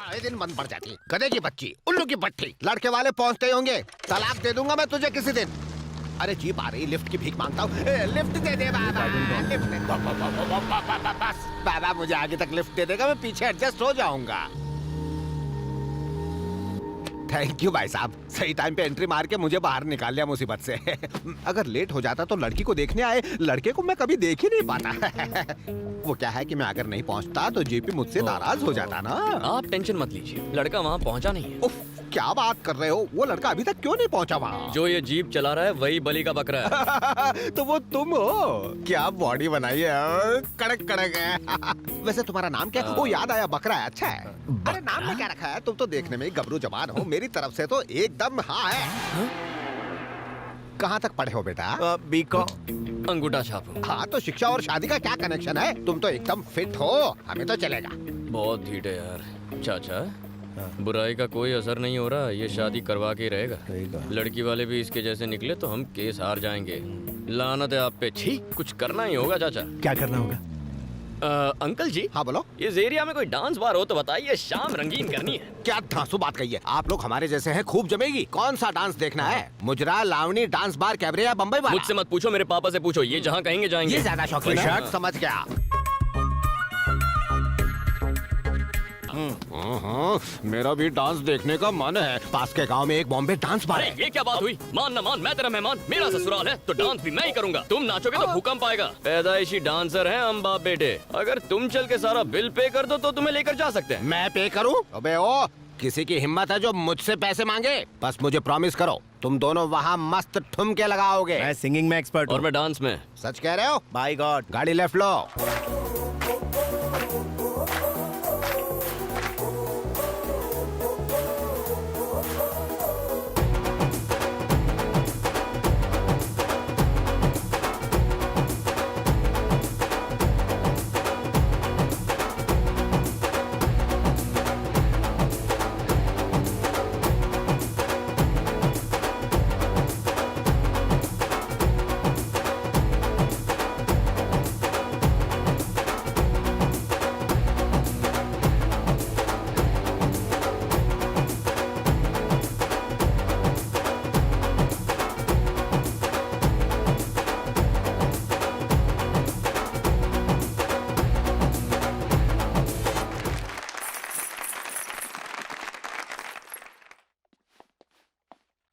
आए दिन बंद पड़ जाती। गधे की बच्ची, उल्लू की पट्टी, लड़के वाले पहुंचते ही होंगे। तलाक दे दूंगा मैं तुझे किसी दिन। अरे जीप आ रही, लिफ्ट की भीख मांगता हूँ। लिफ्ट दे दे बाबा, लिफ्ट दे। बस बाबा मुझे आगे तक लिफ्ट दे देगा, मैं पीछे एडजस्ट हो जाऊंगा। थैंक यू भाई साहब, सही टाइम पे एंट्री मार के मुझे बाहर निकाल लिया मुसीबत से। अगर लेट हो जाता तो लड़की को देखने आए लड़के को मैं कभी देख ही नहीं पाता। वो क्या है कि मैं अगर नहीं पहुंचता तो जेपी मुझसे नाराज हो जाता ना। आप टेंशन मत लीजिए, लड़का वहाँ पहुँचा नहीं है। उफ, क्या बात कर रहे हो? वो लड़का अभी तक क्यों नहीं पहुंचा वहाँ? जो ये जीप चला रहा है वही बलि का बकरा है। तो वो तुम हो? क्या बॉडी बनाई है, कड़क कड़क है। वैसे तुम्हारा नाम क्या है? वो याद आया, बकरा है। अच्छा है। अरे नाम में क्या रखा है? तुम तो देखने में गबरू जवान हो, मेरी तरफ से तो एकदम हाँ है। कहाँ तक पढ़े हो बेटा? बीकॉम। अंगूठा छाप। हाँ तो शिक्षा और शादी का क्या कनेक्शन है? तुम तो एकदम फिट हो, हमें तो चलेगा। बहुत ढीठ है यार। चाचा, बुराई का कोई असर नहीं हो रहा, ये शादी करवा के ही रहेगा। लड़की वाले भी इसके जैसे निकले तो हम केस हार जाएंगे। लानत है आप पे। छी, कुछ करना ही होगा चाचा। क्या करना होगा? अंकल जी। हाँ बोलो। इस एरिया में कोई डांस बार हो तो बताइए, शाम रंगीन करनी है। क्या धांसू बात कही है? आप लोग हमारे जैसे हैं, खूब जमेगी। कौन सा डांस देखना है? मुजरा, लावणी, डांस बार, कैबरे या बम्बई वाला? मुझसे मत पूछो, मेरे पापा से पूछो, ये जहाँ कहेंगे जाएंगे। ये ज्यादा शौकीन है। समझ गया। मेरा भी डांस देखने का मन है। पास के गांव में एक बॉम्बे डांस बार है। ये क्या बात हुई? मान न मान, मैं तेरा मेहमान, मेरा ससुराल है तो डांस भी मैं ही करूंगा। तुम नाचोगे तो भूकंप आएगा। पैदाइशी डांसर हैं हम बाप बेटे। अगर तुम चल के सारा बिल पे कर दो तो तुम्हें लेकर जा सकते हैं। मैं पे करूं? अबे ओ, किसी की हिम्मत है जो मुझसे पैसे मांगे? बस मुझे प्रॉमिस करो, तुम दोनों वहाँ मस्त ठुमके लगाओगे। मैं सिंगिंग में एक्सपर्ट और हूँ। मैं डांस में। सच कह रहे हो? By God. गाड़ी लेफ्ट लो।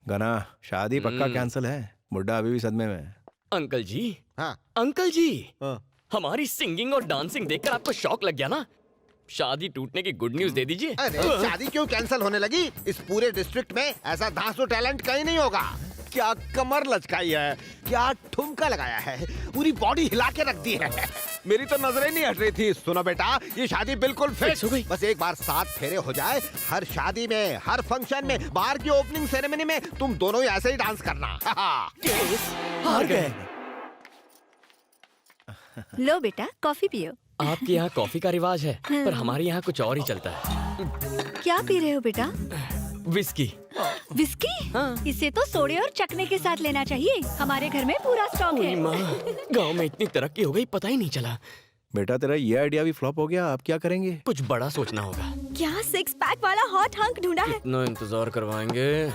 गाना शादी पक्का कैंसिल है। बुड्ढा अभी भी सदमे में है। अंकल जी। हाँ। अंकल जी, हाँ। हमारी सिंगिंग और डांसिंग देखकर आपको शौक लग गया ना? शादी टूटने की गुड न्यूज दे दीजिए। अरे शादी क्यों कैंसिल होने लगी? इस पूरे डिस्ट्रिक्ट में ऐसा धांसू टैलेंट कहीं नहीं होगा। क्या कमर लचकाई है, क्या ठुमका लगाया है, पूरी बॉडी हिला के रख दी है। मेरी तो नजरें नहीं हट रही थी। सुनो बेटा, ये शादी बिल्कुल फिक्स हो गई। बस एक बार 7 फेरे हो जाए, हर शादी में, हर फंक्शन में, बार की ओपनिंग सेरेमनी में तुम दोनों ही ऐसे ही डांस करना। हार गए। लो बेटा, कॉफी पियो। आपके यहाँ कॉफी का रिवाज है, पर हमारे यहाँ कुछ और ही चलता है। क्या पी रहे हो बेटा? विस्की। विस्की? हाँ। इसे तो सोडे और चखने के साथ लेना चाहिए। हमारे घर में पूरा स्टॉक है। माँ, गाँव में इतनी तरक्की हो गई, पता ही नहीं चला। बेटा तेरा ये आइडिया भी फ्लॉप हो गया, अब क्या करेंगे? कुछ बड़ा सोचना होगा। क्या 6 पैक वाला हॉट हंक ढूंढा है? इतना इंतजार करवाएंगे।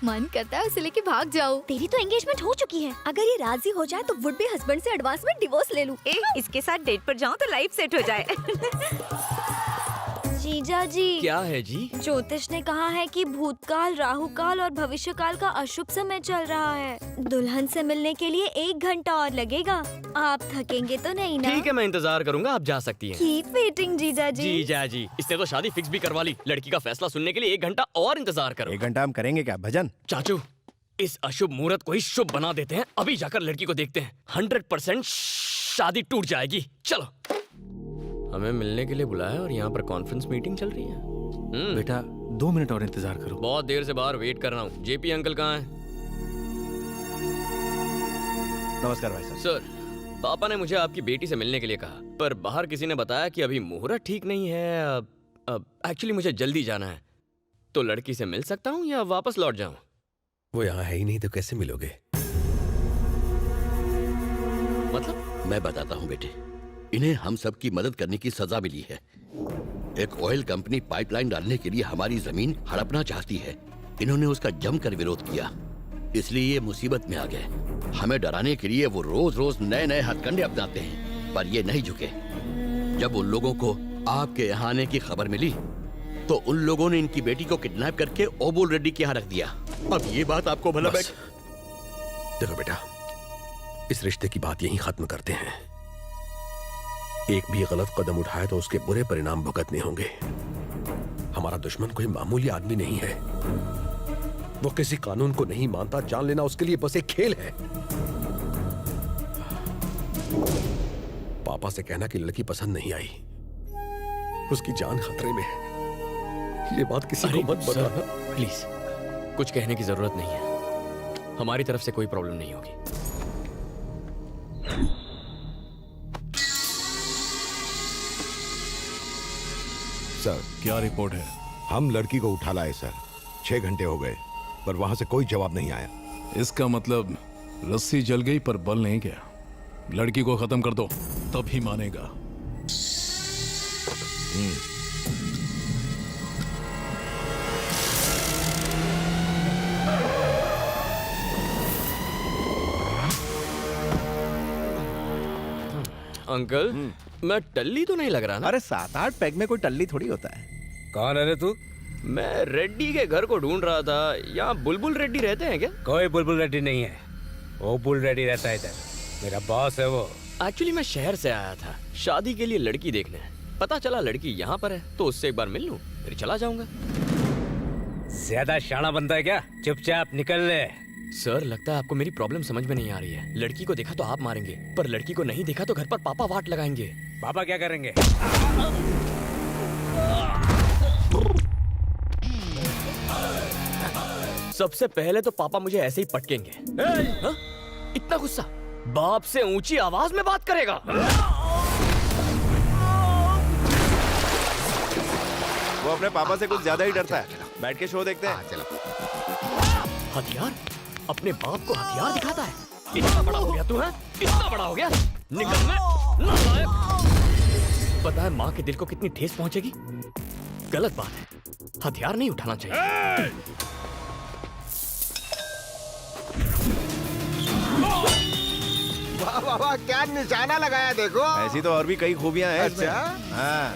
मन करता है उसे लेके भाग जाओ। तेरी तो एंगेजमेंट हो चुकी है। अगर ये राजी हो जाए तो वुड बी हस्बैंड से एडवांस में डिवोर्स ले लूं। इसके साथ डेट पर जाऊं तो लाइफ सेट हो जाए। जीजा जी, क्या है जी? ज्योतिष ने कहा है कि भूतकाल, राहुकाल और भविष्यकाल का अशुभ समय चल रहा है। दुल्हन से मिलने के लिए 1 घंटा और लगेगा। आप थकेंगे तो नहीं ना? ठीक है, मैं इंतजार करूंगा, आप जा सकती हैं। कीप वेटिंग जीजा जी। जीजा जी, इसने तो शादी फिक्स भी करवा ली। लड़की का फैसला सुनने के लिए 1 घंटा और इंतजार करो। 1 घंटा हम करेंगे क्या भजन? चाचू, इस अशुभ मुहूर्त को ही शुभ बना देते हैं। अभी जाकर लड़की को देखते हैं। 100% शादी टूट जाएगी। चलो। हमें मिलने के लिए बुलाया और यहाँ पर कॉन्फ्रेंस मीटिंग चल रही है। बेटा 2 मिनट और इंतजार करो। बहुत देर से बाहर वेट कर रहा हूँ। जेपी अंकल कहाँ हैं? नमस्कार भाई साहब। सर, पापा ने मुझे आपकी बेटी से मिलने के लिए कहा, पर बाहर किसी ने बताया कि अभी मुहूर्त ठीक नहीं है। अब एक्चुअली मुझे जल्दी जाना है, तो लड़की से मिल सकता हूँ या वापस लौट जाऊँ? वो यहाँ है ही नहीं तो कैसे मिलोगे? मतलब? मैं बताता हूँ बेटे, इन्हें हम सब की मदद करने की सजा मिली है। एक ऑयल कंपनी पाइपलाइन डालने के लिए हमारी जमीन हड़पना चाहती है। इन्होंने उसका जमकर विरोध किया, इसलिए ये मुसीबत में आ गए। हमें डराने के लिए वो रोज रोज नए नए हथकंडे अपनाते हैं, पर ये नहीं झुके। जब उन लोगों को आपके यहाँ आने की खबर मिली तो उन लोगों ने इनकी बेटी को किडनैप करके ओबुल रेड्डी के यहाँ रख दिया। अब ये बात आपको भला बस। देखो बेटा, इस रिश्ते की बात यहीं खत्म करते हैं। एक भी गलत कदम उठाए तो उसके बुरे परिणाम भुगतने होंगे। हमारा दुश्मन कोई मामूली आदमी नहीं है। वो किसी कानून को नहीं मानता। जान लेना उसके लिए बस एक खेल है। पापा से कहना कि लड़की पसंद नहीं आई, उसकी जान खतरे में है। ये बात किसी को मत बताना प्लीज। कुछ कहने की जरूरत नहीं है, हमारी तरफ से कोई प्रॉब्लम नहीं होगी। सर, क्या रिपोर्ट है? हम लड़की को उठा लाए सर। 6 घंटे हो गए पर वहां से कोई जवाब नहीं आया। इसका मतलब रस्सी जल गई पर बल नहीं गया। लड़की को खत्म कर दो, तब ही मानेगा। अंकल, मैं टल्ली तो नहीं लग रहा ना? अरे 7-8 पैग में कोई टल्ली थोड़ी होता है। कौन है रे तू? मैं रेड्डी के घर को ढूंढ रहा था। यहाँ बुलबुल रेड्डी रहते हैं क्या? कोई बुलबुल रेड्डी नहीं है, वो बुल रेड्डी रहता है इधर। मेरा बॉस है वो। एक्चुअली मैं शहर से आया था शादी के लिए लड़की देखने। पता चला लड़की यहाँ पर है तो उससे एक बार मिल लूं, फिर चला जाऊंगा। ज्यादा शाना बनता है क्या? चुपचाप निकल ले। सर, लगता है आपको मेरी प्रॉब्लम समझ में नहीं आ रही है। लड़की को देखा तो आप मारेंगे, पर लड़की को नहीं देखा तो घर पर पापा वाट लगाएंगे। पापा क्या करेंगे? सबसे पहले तो पापा मुझे ऐसे ही पटकेंगे। हाँ? इतना गुस्सा? बाप से ऊंची आवाज में बात करेगा? वो अपने पापा से कुछ ज्यादा ही डरता है। बैठ के शो देखते हैं। चलो। हथियार? अपने बाप को हथियार दिखाता है? इतना बड़ा हो गया तू है? इतना बड़ा हो गया? निकल मैं नालायक। पता है माँ के दिल को कितनी ठेस पहुंचेगी? गलत बात है, हथियार नहीं उठाना चाहिए। वाह वाह वाह, क्या निशाना लगाया देखो। ऐसी तो और भी कई खूबियां हैं इसमें। अच्छा? हाँ।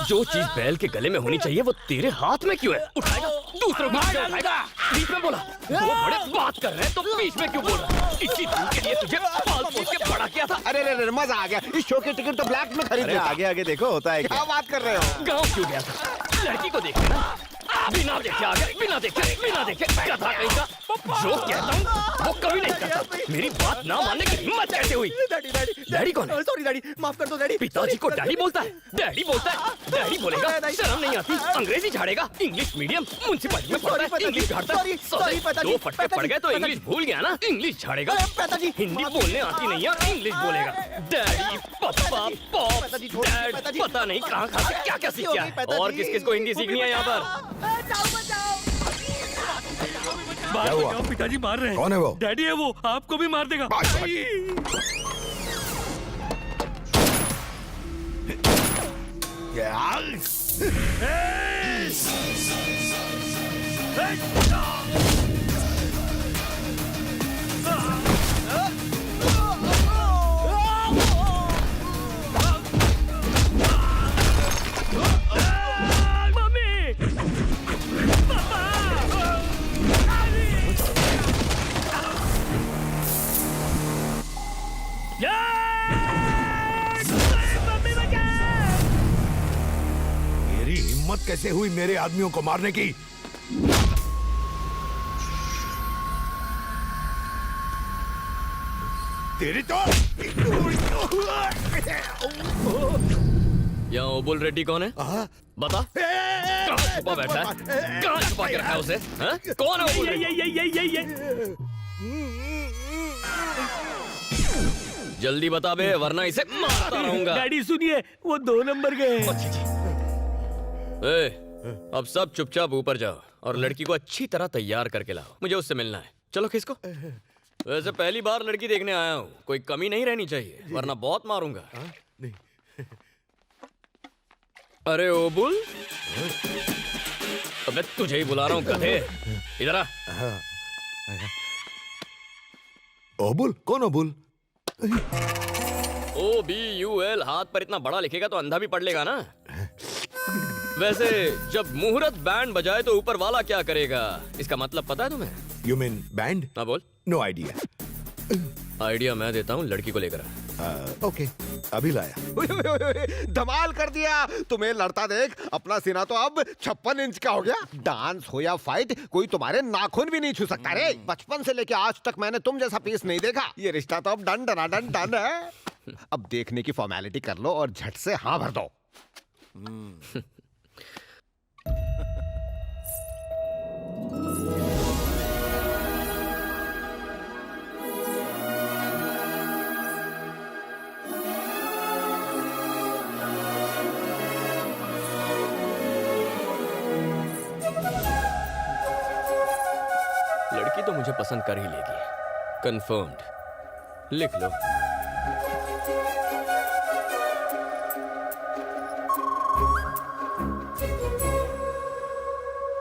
जो चीज बैल के गले में होनी चाहिए वो तेरे हाथ में क्यों है? उठाएगा, दूसरों की चीजें उठाएगा। बीच में बोला, वो बड़े बात कर रहे हैं तो बीच में क्यों बोल रहा? इसी दिन के लिए तुझे पाल पोस के बड़ा किया था। अरे रे, मजा आ गया। इस शो की टिकट तो ब्लैक में खरीद अरे लेता। आगे आगे देखो होता है क्या क्या। बात कर रहे हो? गाँव क्यों गया था? लड़की को देखे ना, बिना देखे आ गए, बिना देखे गधा कहीं का। जो कहता हूँ वो कभी नहीं करता। मेरी बात ना मानने की हिम्मत कैसे हुई? डैडी कौन है? सॉरी डैडी, माफ कर दो डैडी। पिताजी को डैडी बोलता है? डैडी बोलता है? डैडी बोलेगा? शर्म नहीं आती? अंग्रेजी झाड़ेगा? इंग्लिश मीडियम मुंसिपलिटी में पढ़ता है, इंग्लिश झाड़ता है। दो फटके पड़ गए तो इंग्लिश भूल गया ना? इंग्लिश झाड़ेगा। हिंदी बोलने आती नहीं है, इंग्लिश बोलेगा। डैडी, पापा, पॉप, डैड, पता नहीं कहाँ से क्या क्या सीख गया है। और किस किस को हिंदी सीखनी है यहाँ पर? क्या हुआ? पिताजी मार रहे हैं। कौन है वो? डैडी है वो, आपको भी मार देगा। मेरी हिम्मत कैसे हुई मेरे आदमियों को मारने की? तेरी तो यहाँ ओबुल रेड्डी कौन है? बता। कहाँ छुपा बैठा है? कहाँ छुपा के रखा है उसे? हाँ? कौन है ओबुल रेड्डी? जल्दी बता बे, वरना इसे मारता रहूंगा। डैडी सुनिए, वो 2 नंबर गए। ए, अब सब चुपचाप ऊपर जाओ और लड़की को अच्छी तरह तैयार करके लाओ। मुझे उससे मिलना है। चलो खिसको। वैसे पहली बार लड़की देखने आया हूँ, कोई कमी नहीं रहनी चाहिए, वरना बहुत मारूंगा। अरे ओबुल, अबे तुझे ही बुला रहा हूँ गधे, इधर आ। ओबुल? कौन ओबुल? OBUL हाथ पर इतना बड़ा लिखेगा तो अंधा भी पढ़ लेगा ना। वैसे जब मुहूर्त बैंड बजाए तो ऊपर वाला क्या करेगा, इसका मतलब पता है तुम्हें? You mean band? हाँ बोल। No idea. आइडिया मैं देता हूँ, लड़की को लेकर आ। ओके, अभी लाया। धमाल कर दिया। तुम्हें लड़ता देख अपना सीना तो अब 56 इंच का हो गया। डांस हो या फाइट, कोई तुम्हारे नाखून भी नहीं छू सकता रे। बचपन से लेके आज तक मैंने तुम जैसा पीस नहीं देखा। ये रिश्ता तो अब डन डन डन है। अब देखने की फॉर्मेलिटी कर लो और झट से हाँ भर दो। लड़की तो मुझे पसंद कर ही लेगी, कंफर्म्ड। लिख लो।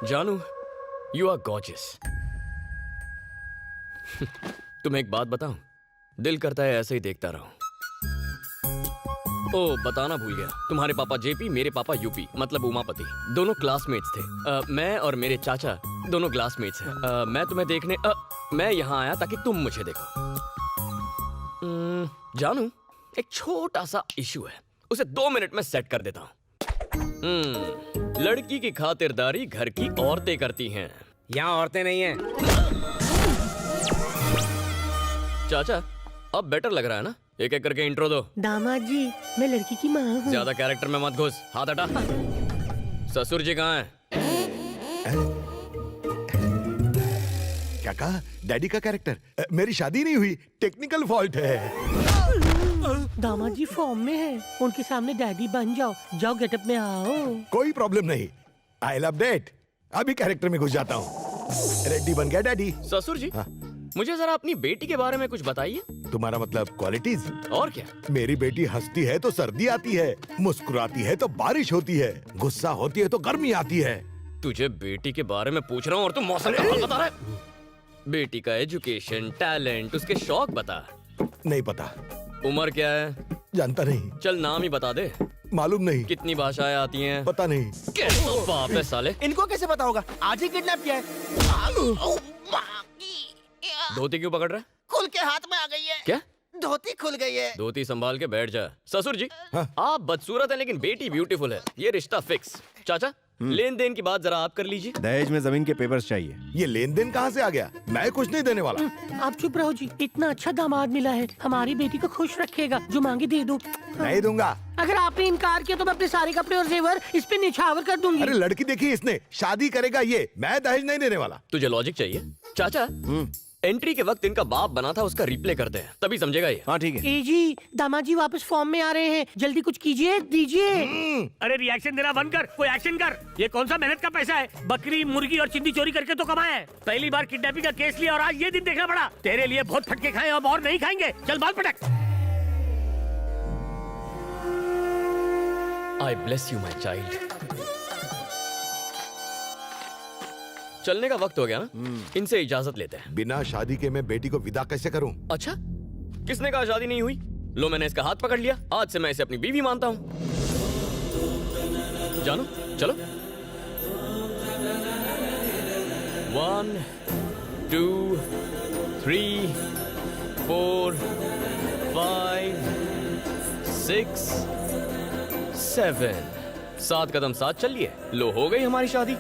जानू, यू आर गॉर्जियस। तुम्हें एक बात बताऊं, दिल करता है ऐसे ही देखता रहूं। ओ, बताना भूल गया, तुम्हारे पापा जेपी, मेरे पापा यूपी, मतलब उमापति, दोनों क्लासमेट्स थे। मैं और मेरे चाचा दोनों क्लासमेट्स हैं। मैं तुम्हें देखने मैं यहाँ आया ताकि तुम मुझे देखो। जानू, एक छोटा सा इशू है, उसे 2 मिनट में सेट कर देता हूँ। लड़की की खातिरदारी घर की औरतें करती हैं। यहाँ औरतें नहीं हैं। चाचा, अब बेटर लग रहा है ना? एक एक करके इंट्रो दो। दामाद जी, मैं लड़की की माँ हूँ। ज्यादा कैरेक्टर में मत घुस, हाथ हटा। ससुर जी कहाँ हैं? क्या कहा? डैडी का कैरेक्टर? मेरी शादी नहीं हुई, टेक्निकल फॉल्ट है। दामाद जी फॉर्म में है, उनके सामने डैडी बन जाओ। जाओ गेटअप में आओ। कोई प्रॉब्लम नहीं, आई लव डेट। अभी कैरेक्टर में घुस जाता हूँ। रेडी बन गया डैडी। ससुर जी, हाँ? मुझे जरा अपनी बेटी के बारे में कुछ बताइए। तुम्हारा मतलब क्वालिटीज? और क्या? मेरी बेटी हंसती है तो सर्दी आती है, मुस्कुराती है तो बारिश होती है, गुस्सा होती है तो गर्मी आती है। तुझे बेटी के बारे में पूछ रहा हूँ और तू मौसम का हाल बता रहा है। बेटी का एजुकेशन, टैलेंट, उसके शौक बता। नहीं पता। उम्र क्या है? जानता नहीं। चल नाम ही बता दे। मालूम नहीं। कितनी भाषाएं आती हैं? पता नहीं। कैसा बाप है साले। इनको कैसे पता होगा? आज ही किडनैप किया है। धोती क्यों पकड़ रहा है? खुल के हाथ में आ गई है। क्या? धोती खुल गई है। धोती संभाल के बैठ जा। ससुर जी, हाँ? आप बदसूरत हैं लेकिन बेटी ब्यूटीफुल है, ये रिश्ता फिक्स। चाचा, लेन देन की बात जरा आप कर लीजिए। दहेज में जमीन के पेपर्स चाहिए। ये लेन देन कहाँ से आ गया? मैं कुछ नहीं देने वाला। आप चुप रहो जी, इतना अच्छा दामाद मिला है, हमारी बेटी को खुश रखेगा। जो मांगे दे दो। नहीं दूंगा। अगर आपने इनकार किया तो मैं अपने सारे कपड़े और जेवर इस पे निछावर कर दूंगी। अरे लड़की देखी इसने, शादी करेगा ये, मैं दहेज नहीं देने वाला। तुझे लॉजिक चाहिए? चाचा, एंट्री के वक्त इनका बाप बना था, उसका रिप्ले करते हैं, तभी समझेगा ये। हाँ ठीक है। ए जी, दामाद जी वापस फॉर्म में आ रहे हैं, जल्दी कुछ कीजिए, दीजिए। अरे रिएक्शन देना बंद कर, कोई एक्शन कर। ये कौन सा मेहनत का पैसा है? बकरी, मुर्गी और चिंदी चोरी करके तो कमाया है। पहली बार किडनैपिंग का केस लिया और आज ये दिन देखना पड़ा। तेरे लिए बहुत फटके खाए, अब और नहीं खाएंगे। चल बाल पटक। आई ब्लेस यू माई चाइल्ड। चलने का वक्त हो गया ना, इनसे इजाजत लेते हैं। बिना शादी के मैं बेटी को विदा कैसे करूं? अच्छा, किसने कहा शादी नहीं हुई? लो, मैंने इसका हाथ पकड़ लिया, आज से मैं इसे अपनी बीवी मानता हूँ। जानो, चलो। 1 2 3 4 5 6 7 7 कदम साथ चलिए। लो, हो गई हमारी शादी।